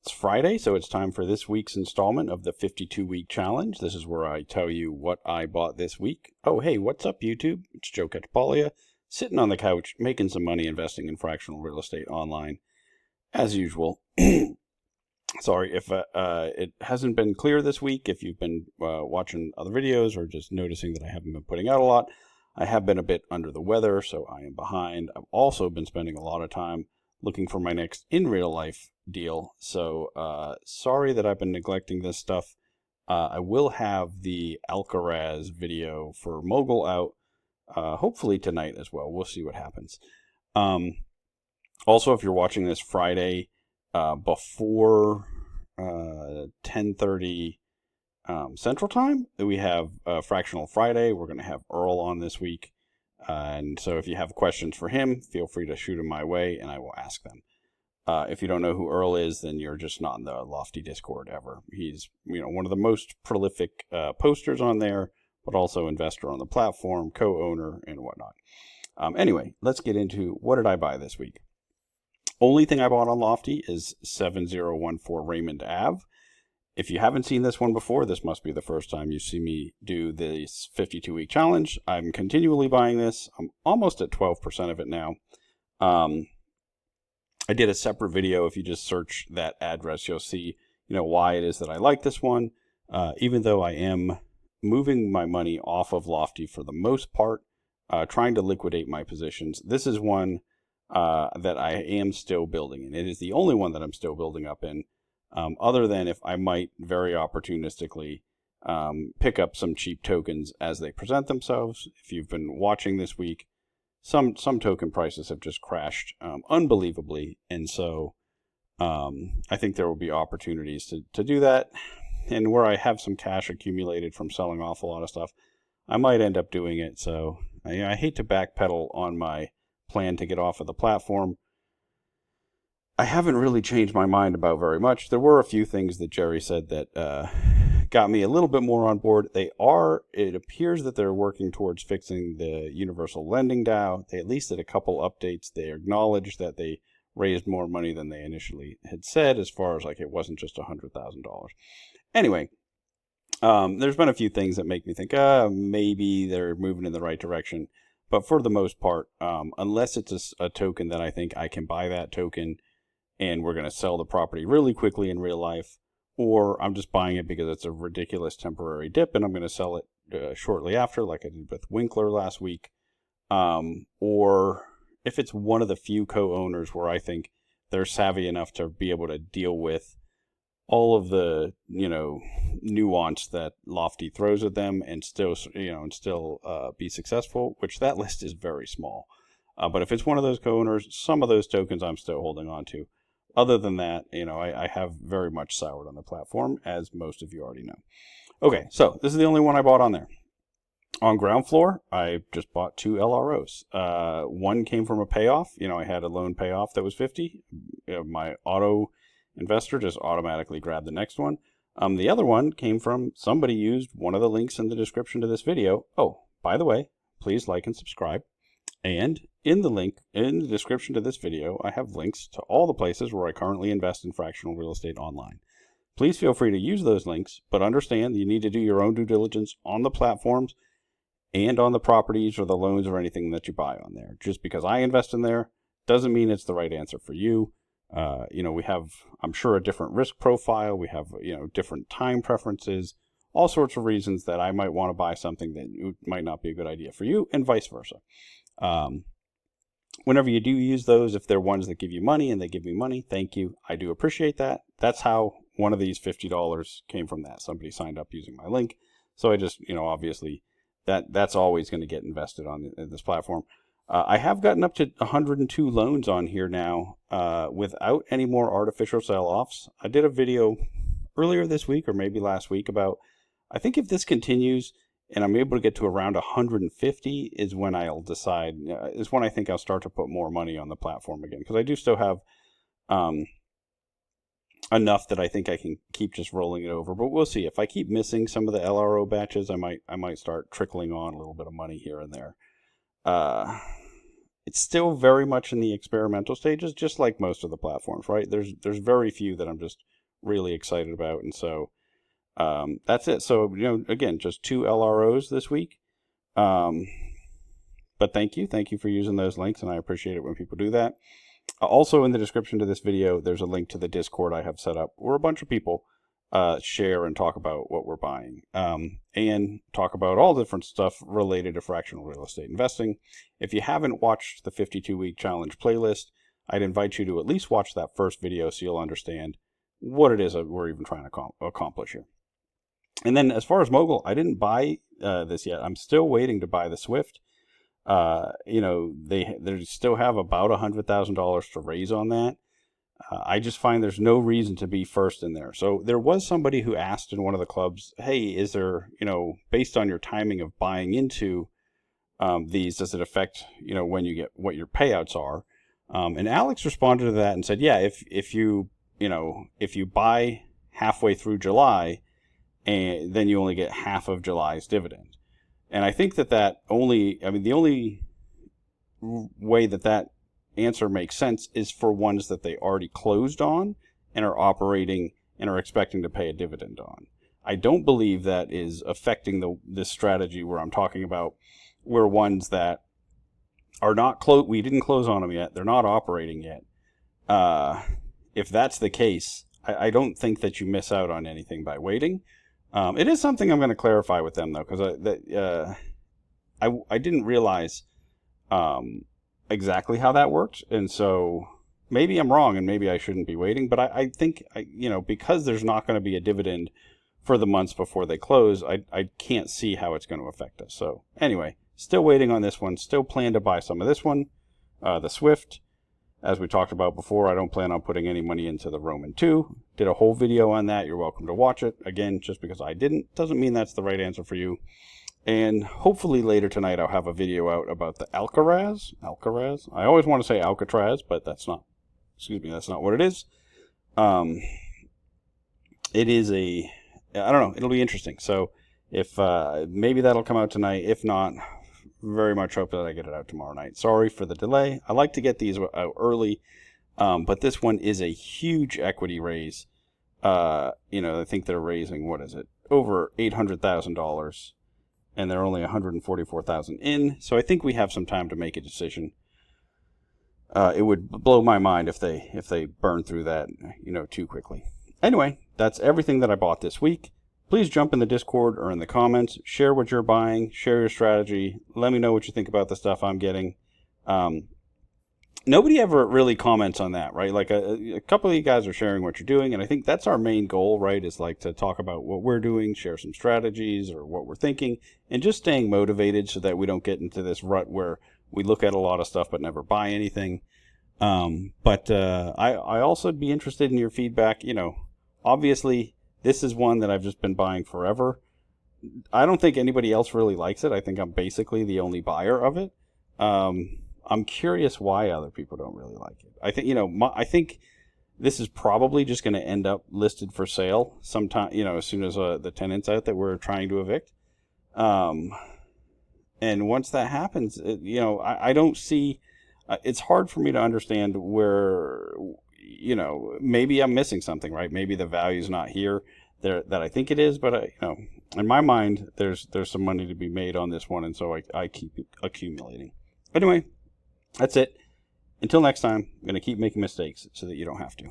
It's Friday, so it's time for this week's installment of the 52-week challenge. This is where I tell you what I bought this week. Oh, hey, what's up, YouTube? It's Joe Catapaglia, sitting on the couch, making some money investing in fractional real estate online, as usual. Sorry if it hasn't been clear this week, if you've been watching other videos or just noticing that I haven't been putting out a lot. I have been a bit under the weather, so I am behind. I've also been spending a lot of time looking for my next in real life deal. So sorry that I've been neglecting this stuff. I will have the Alcaraz video for Mogul out hopefully tonight as well. We'll see what happens. Also, if you're watching this Friday before 10:30 Central Time, we have Fractional Friday. We're going to have Earl on this week. And so if you have questions for him, feel free to shoot them my way and I will ask them. If you don't know who Earl is, then you're just not in the Lofty Discord ever. He's one of the most prolific posters on there, but also investor on the platform, co-owner, and whatnot. Anyway, let's get into what did I buy this week. Only thing I bought on Lofty is 7014 Raymond Ave. If you haven't seen this one before, this must be the first time you see me do this 52-week challenge. I'm continually buying this. I'm almost at 12% of it now. I did a separate video. If you just search that address, you'll see why it is that I like this one. Even though I am moving my money off of Lofty for the most part, trying to liquidate my positions, this is one that I am still building in. It is the only one that I'm still building up in. Other than if I might very opportunistically pick up some cheap tokens as they present themselves. If you've been watching this week, some token prices have just crashed unbelievably. And so I think there will be opportunities to do that. And where I have some cash accumulated from selling off a lot of stuff, I might end up doing it. So I hate to backpedal on my plan to get off of the platform. I haven't really changed my mind about very much. There were a few things that Jerry said that got me a little bit more on board. It appears that they're working towards fixing the universal lending DAO. They at least did a couple updates. They acknowledged that they raised more money than they initially had said, as far as like it wasn't just $100,000. Anyway, there's been a few things that make me think, maybe they're moving in the right direction. But for the most part, unless it's a token that I think I can buy that token and we're going to sell the property really quickly in real life, or I'm just buying it because it's a ridiculous temporary dip and I'm going to sell it shortly after, like I did with Winkler last week, or if it's one of the few co-owners where I think they're savvy enough to be able to deal with all of the nuance that Lofty throws at them and still be successful, which that list is very small. But if it's one of those co-owners, some of those tokens I'm still holding on to. Other than that, I have very much soured on the platform, as most of you already know. Okay, so this is the only one I bought on there. On ground floor, I just bought 2 LROs. One came from a payoff. I had a loan payoff that was 50. My auto investor just automatically grabbed the next one. The other one came from somebody used one of the links in the description to this video. Oh, by the way, please like and subscribe. And in the link in the description to this video, I have links to all the places where I currently invest in fractional real estate online. Please feel free to use those links, but understand you need to do your own due diligence on the platforms and on the properties or the loans or anything that you buy on there. Just because I invest in there doesn't mean it's the right answer for you. We have, I'm sure, a different risk profile. We have, different time preferences, all sorts of reasons that I might want to buy something that might not be a good idea for you, and vice versa. Whenever you do use those, if they're ones that give you money and they give me money, thank you. I do appreciate that. That's how one of these $50 came from that. Somebody signed up using my link. So I just, obviously that's always going to get invested on this platform. I have gotten up to 102 loans on here now without any more artificial sell-offs. I did a video earlier this week or maybe last week about, I think if this continues and I'm able to get to around 150 is when I'll decide, is when I think I'll start to put more money on the platform again. Because I do still have enough that I think I can keep just rolling it over. But we'll see. If I keep missing some of the LRO batches, I might start trickling on a little bit of money here and there. It's still very much in the experimental stages, just like most of the platforms, right? There's very few that I'm just really excited about. And so that's it. So, again, just 2 LROs this week. But thank you for using those links, and I appreciate it when people do that. Also, in the description to this video, there's a link to the Discord I have set up where a bunch of people share and talk about what we're buying, and talk about all different stuff related to fractional real estate investing. If you haven't watched the 52-week challenge playlist, I'd invite you to at least watch that first video so you'll understand what it is that we're even trying to accomplish here. And then as far as Mogul, I didn't buy this yet. I'm still waiting to buy the Swift. They still have about $100,000 to raise on that. I just find there's no reason to be first in there. So there was somebody who asked in one of the clubs, hey, is there, based on your timing of buying into these, does it affect, when you get what your payouts are? And Alex responded to that and said, yeah, if you buy halfway through July, and then you only get half of July's dividend. And I think the only way that answer makes sense is for ones that they already closed on and are operating and are expecting to pay a dividend on. I don't believe that is affecting this strategy where I'm talking about where ones that are not we didn't close on them yet, they're not operating yet. If that's the case, I don't think that you miss out on anything by waiting. It is something I'm going to clarify with them, though, because I didn't realize exactly how that worked, and so maybe I'm wrong, and maybe I shouldn't be waiting. But I think because there's not going to be a dividend for the months before they close, I can't see how it's going to affect us. So anyway, still waiting on this one. Still plan to buy some of this one, the Swift. As we talked about before, I don't plan on putting any money into the Roman 2. Did a whole video on that. You're welcome to watch it. Again, just because I didn't doesn't mean that's the right answer for you. And hopefully later tonight I'll have a video out about the Alcaraz. I always want to say Alcatraz, but that's not what it is. It is I don't know, it'll be interesting. So if maybe that'll come out tonight. If not, very much hope that I get it out tomorrow night. Sorry for the delay. I like to get these out early, but this one is a huge equity raise. I think they're raising, over $800,000, and they're only $144,000 in. So I think we have some time to make a decision. It would blow my mind if they burn through that, too quickly. Anyway, that's everything that I bought this week. Please jump in the Discord or in the comments. Share what you're buying. Share your strategy. Let me know what you think about the stuff I'm getting. Nobody ever really comments on that, right? Like a couple of you guys are sharing what you're doing, and I think that's our main goal, right? Is like to talk about what we're doing, share some strategies or what we're thinking, and just staying motivated so that we don't get into this rut where we look at a lot of stuff but never buy anything. But I also be interested in your feedback. Obviously, this is one that I've just been buying forever. I don't think anybody else really likes it. I think I'm basically the only buyer of it. I'm curious why other people don't really like it. I think, I think this is probably just going to end up listed for sale sometime, as soon as the tenant's out that we're trying to evict. And once that happens, I don't see, it's hard for me to understand where, maybe I'm missing something, right? Maybe the value's not here that I think it is, but in my mind, there's some money to be made on this one, and so I keep accumulating. Anyway, that's it. Until next time, I'm going to keep making mistakes so that you don't have to.